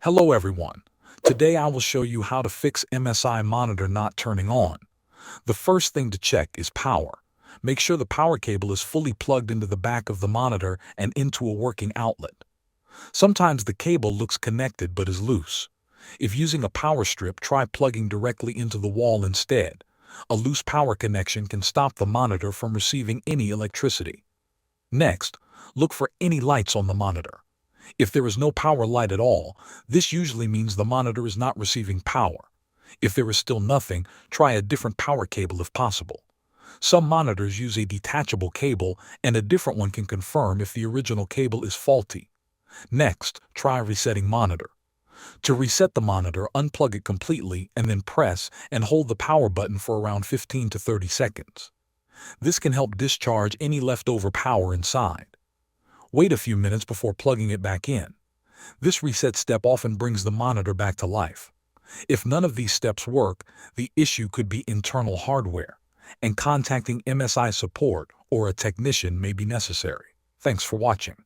Hello everyone. Today I will show you how to fix MSI monitor not turning on. The first thing to check is power. Make sure the power cable is fully plugged into the back of the monitor and into a working outlet. Sometimes the cable looks connected but is loose. If using a power strip, try plugging directly into the wall instead. A loose power connection can stop the monitor from receiving any electricity. Next, look for any lights on the monitor. If there is no power light at all, this usually means the monitor is not receiving power. If there is still nothing, try a different power cable if possible. Some monitors use a detachable cable, and a different one can confirm if the original cable is faulty. Next, try resetting monitor. To reset the monitor, unplug it completely and then press and hold the power button for around 15 to 30 seconds. This can help discharge any leftover power inside. Wait a few minutes before plugging it back in. This reset step often brings the monitor back to life. If none of these steps work, the issue could be internal hardware, and contacting MSI support or a technician may be necessary. Thanks for watching.